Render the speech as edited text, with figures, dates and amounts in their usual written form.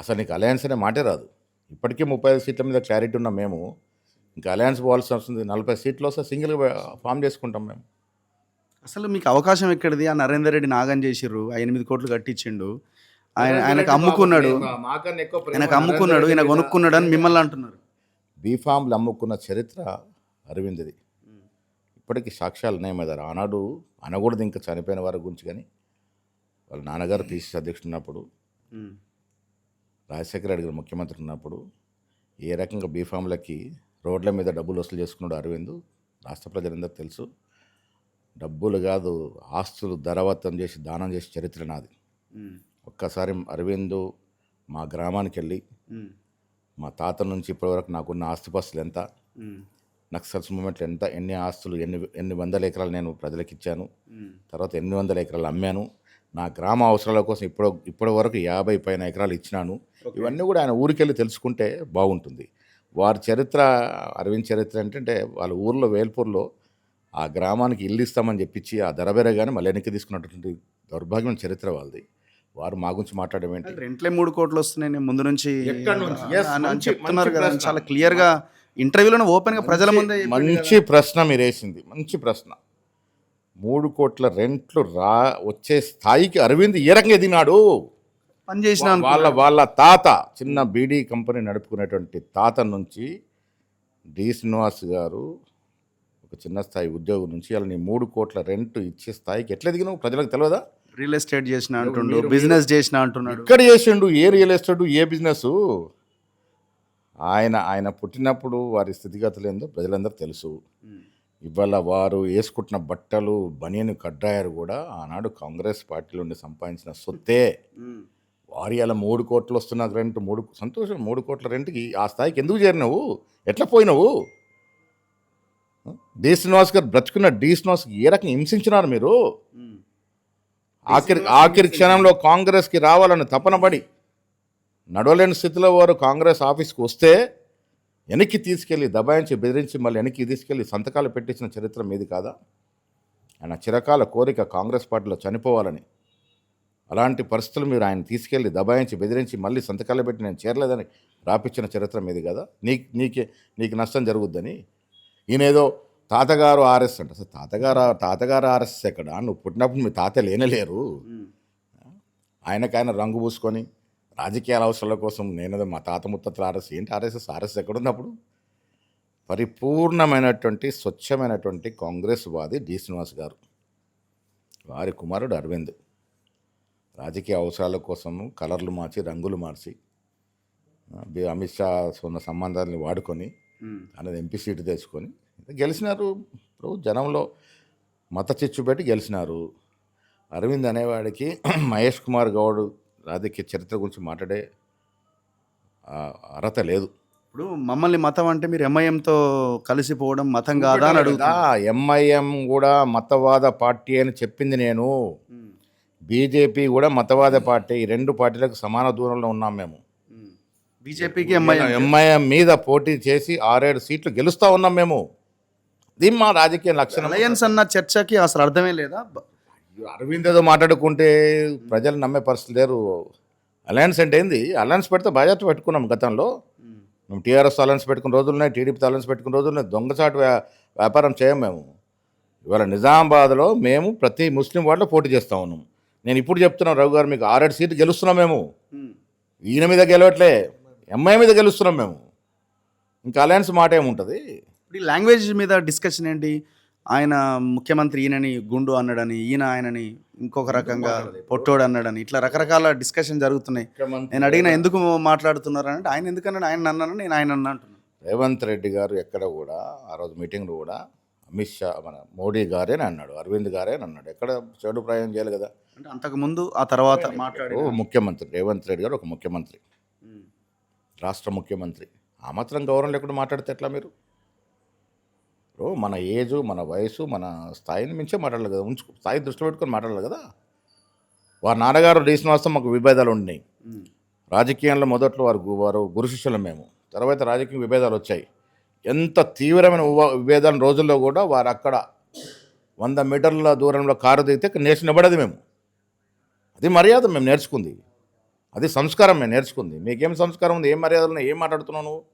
అసలు నీకు అలయన్స్ అనే మాటే రాదు. ఇప్పటికీ 35 సీట్ల మీద క్లారిటీ ఉన్న మేము ఇంకా అలయన్స్ పోవాల్సి వస్తుంది. 40 సీట్లు వస్తే సింగిల్గా ఫామ్ చేసుకుంటాం మేము. అసలు మీకు అవకాశం ఎక్కడిది? ఆ నరేందర్ రెడ్డి నాగం చేసిర్రు. 8 కోట్లు కట్టించిండు. ఆయనకు అమ్ముకున్నాడు. ఆయనకు అమ్ముకున్నాడు, ఈయన కొనుక్కున్నాడు అని మిమ్మల్ని అంటున్నారు. బీఫామ్లు అమ్ముకున్న చరిత్ర అరవింద్ది. ఇప్పటికీ సాక్ష్యాలు ఉన్నాయి మీద. ఆనాడు అనకూడదు ఇంకా చనిపోయిన వారి గురించి, కానీ వాళ్ళ నాన్నగారు పిసిసి అధ్యక్షుడు ఉన్నప్పుడు, రాజశేఖర రెడ్డి గారు ముఖ్యమంత్రి ఉన్నప్పుడు ఏ రకంగా బీఫామ్లకి రోడ్ల మీద డబ్బులు వసూలు చేసుకున్నాడు అరవింద్ రాష్ట్ర ప్రజలందరూ తెలుసు. డబ్బులు కాదు, ఆస్తులు ధరవత్తం చేసి దానం చేసి చరిత్ర నాది. ఒక్కసారి అరవింద్ మా గ్రామానికి వెళ్ళి మా తాత నుంచి ఇప్పటివరకు నాకున్న ఆస్తిపాస్తులు ఎంత, నక్సల్స్ మూమెంట్లో ఎంత, ఎన్ని ఆస్తులు, ఎన్ని వందల ఎకరాలు నేను ప్రజలకు ఇచ్చాను, తర్వాత 800 ఎకరాలు అమ్మాను, నా గ్రామ అవసరాల కోసం ఇప్పటి వరకు 50 పైన ఎకరాలు ఇచ్చినాను. ఇవన్నీ కూడా ఆయన ఊరికెళ్ళి తెలుసుకుంటే బాగుంటుంది. వారి చరిత్ర, అరవింద్ చరిత్ర ఏంటంటే వాళ్ళ ఊర్లో వేల్పూర్లో ఆ గ్రామానికి ఇల్లు ఇస్తామని చెప్పించి ఆ ధర కానీ మళ్ళీ వెనక్కి తీసుకున్నటువంటి దౌర్భాగ్యమైన చరిత్ర వాళ్ళది. వారు మా గురించి మాట్లాడడం ఏంటి? రెంట్లే 3 కోట్లు వస్తున్నాయి ముందు నుంచి చెప్తున్నారు కదా, చాలా క్లియర్గా ఇంటర్వ్యూలో ఓపెన్గా ప్రజల ముందే. మంచి ప్రశ్న మీరు వేసింది, మంచి ప్రశ్న. 3 కోట్ల రెంట్లు వచ్చే స్థాయికి అరవింద్ ఏ రకంగా ఎదిగినాడు? పనిచేసిన వాళ్ళ తాత చిన్న బీడీ కంపెనీ నడుపుకునేటువంటి తాత నుంచి డి శ్రీనివాస్ గారు ఒక చిన్న స్థాయి ఉద్యోగం నుంచి వాళ్ళని 3 కోట్ల రెంట్ ఇచ్చే స్థాయికి ఎట్లా ఎదిగినావు ప్రజలకు తెలియదా? రియల్ ఎస్టేట్ చేసిన అంటుండు, బిజినెస్ చేసిన అంటున్నాడు. ఇక్కడ చేసిండు ఏ రియల్ ఎస్టేట్, ఏ బిజినెస్? ఆయన పుట్టినప్పుడు వారి స్థితిగతులు ఏందో ప్రజలందరూ తెలుసు. ఇవాళ వారు వేసుకుంటున్న బట్టలు, బనియన్ కడ్డాయారు కూడా ఆనాడు కాంగ్రెస్ పార్టీలో ఉండి సంపాదించిన సొత్తే. వారి అలా 3 కోట్లు వస్తున్న రెంట్, సంతోషం. 3 కోట్ల రెంట్కి ఆ స్థాయికి ఎందుకు చేరినావు? ఎట్లా పోయినావు? డి శ్రీనివాస్ గారు బ్రతుకున్న డి శ్రీనివాస్ ఏ రకంగా హింసించినారు మీరు? ఆఖరి క్షణంలో కాంగ్రెస్కి రావాలని తపన పడి నడవలేని స్థితిలో వారు కాంగ్రెస్ ఆఫీస్కి వస్తే వెనక్కి తీసుకెళ్ళి దబాయించి బెదిరించి మళ్ళీ వెనక్కి తీసుకెళ్ళి సంతకాలు పెట్టించిన చరిత్ర మీది కాదా? ఆయన చిరకాల కోరిక కాంగ్రెస్ పార్టీలో చనిపోవాలని. అలాంటి పరిస్థితులు మీరు ఆయన తీసుకెళ్ళి దబాయించి బెదిరించి మళ్ళీ సంతకాలు పెట్టి నేను చేరలేదని రాపించిన చరిత్ర మీది కదా. నీకు నష్టం జరుగుద్దని. ఈయనేదో తాతగారు ఆర్ఎస్ అంట. అసలు తాతగారు ఆర్ఎస్ ఎక్కడ? నువ్వు పుట్టినప్పుడు మీ తాత లేనలేరు. ఆయనకైనా రంగు పూసుకొని రాజకీయాల అవసరాల కోసం నేనేదో మా తాత ముత్తత్తుల ఆర్ఎస్ ఏంటి? ఆర్ఎస్ ఎక్కడున్నప్పుడు? పరిపూర్ణమైనటువంటి స్వచ్ఛమైనటువంటి కాంగ్రెస్ వాది డి శ్రీనివాస్ గారు, వారి కుమారుడు అరవింద్ రాజకీయ అవసరాల కోసం కలర్లు మార్చి, రంగులు మార్చి, అమిత్ షా ఉన్న సంబంధాలను వాడుకొని అనేది ఎంపీ సీటు తెచ్చుకొని గెలిచినారు. ఇప్పుడు జనంలో మత చిచ్చు పెట్టి గెలిచినారు. అరవింద్ అనేవాడికి మహేష్ కుమార్ గౌడ్ రాజకీయ చరిత్ర గురించి మాట్లాడే అర్హత లేదు. ఇప్పుడు మమ్మల్ని మతం అంటే మీరు ఎంఐఎంతో కలిసిపోవడం మతం కాదా అని అడుగుతా. ఎంఐఎం కూడా మతవాద పార్టీ అని చెప్పింది నేను. బీజేపీ కూడా మతవాద పార్టీ. ఈ 2 పార్టీలకు సమాన దూరంలో ఉన్నాం మేము. బీజేపీకి ఎంఐఎం మీద పోటీ చేసి 6-7 సీట్లు గెలుస్తూ ఉన్నాం మేము. దీని మా రాజకీయ లక్షణం. అలయన్స్ అన్న చర్చకి అసలు అర్థమే లేదా? అరవింద్ ఏదో మాట్లాడుకుంటే ప్రజలు నమ్మే పరిస్థితి లేరు. అలయన్స్ అంటే ఏంది? అలయన్స్ పెడితే బాధ్యత పెట్టుకున్నాం గతంలో. మేము టీఆర్ఎస్ అలయన్స్ పెట్టుకున్న రోజులున్నాయి, టీడీపీతో అలయన్స్ పెట్టుకున్న రోజులున్నాయి. దొంగచాటు వ్యాపారం చేయం మేము. ఇవాళ నిజామాబాద్లో మేము ప్రతి ముస్లిం వార్డులో పోటీ చేస్తూ ఉన్నాం. నేను ఇప్పుడు చెప్తున్నాను రఘు గారు, మీకు 6-7 సీట్లు గెలుస్తున్నాం మేము. ఈయన మీద గెలవట్లే, ఎంఐ మీద గెలుస్తున్నాం మేము. ఇంకా అలయన్స్ మాట ఏముంటుంది? ఇప్పుడు ఈ లాంగ్వేజ్ మీద డిస్కషన్ ఏంటి? ఆయన ముఖ్యమంత్రి ఈయనని గుండు అన్నాడని, ఈయన ఆయనని ఇంకొక రకంగా పొట్టోడు అన్నాడని, ఇట్లా రకరకాల డిస్కషన్ జరుగుతున్నాయి. నేను అడిగిన ఎందుకు మాట్లాడుతున్నారు అంటే ఆయన ఎందుకన్నాడు, ఆయన అన్నాను, నేను ఆయన అన్నా అంటున్నాను. రేవంత్ రెడ్డి గారు ఎక్కడ కూడా ఆ రోజు మీటింగ్లో కూడా అమిత్ షా మన మోడీ గారే అన్నాడు, అరవింద్ గారే అన్నాడు. ఎక్కడ చెడు ప్రయోగం చేయాలి కదా. అంటే అంతకుముందు ఆ తర్వాత మాట్లాడు ముఖ్యమంత్రి రేవంత్ రెడ్డి గారు ఒక ముఖ్యమంత్రి, రాష్ట్ర ముఖ్యమంత్రి. ఆ మాత్రం గౌరవం లేకుండా మాట్లాడితే ఎట్లా మీరు? మన ఏజు, మన వయసు, మన స్థాయిని మించే మాట్లాడాలి కదా. స్థాయి దృష్టిలో పెట్టుకొని మాట్లాడాలి కదా. వారి నాన్నగారు డి శ్రీనివాస్తో మాకు విభేదాలు ఉన్నాయి. రాజకీయంలో మొదట్లో వారు గురు శిష్యులం మేము. తర్వాత రాజకీయ విభేదాలు వచ్చాయి. ఎంత తీవ్రమైన విభేదాల రోజుల్లో కూడా వారు అక్కడ 100 మీటర్ల దూరంలో కారు దిగితే నేర్చుకునబడేది మేము. అది మర్యాద మేము నేర్చుకుంది. అది సంస్కారం మేము నేర్చుకుంది. మీకేం సంస్కారం ఉంది? ఏం మర్యాదలు ఉన్నాయి? ఏం మాట్లాడుతున్నావు నువ్వు?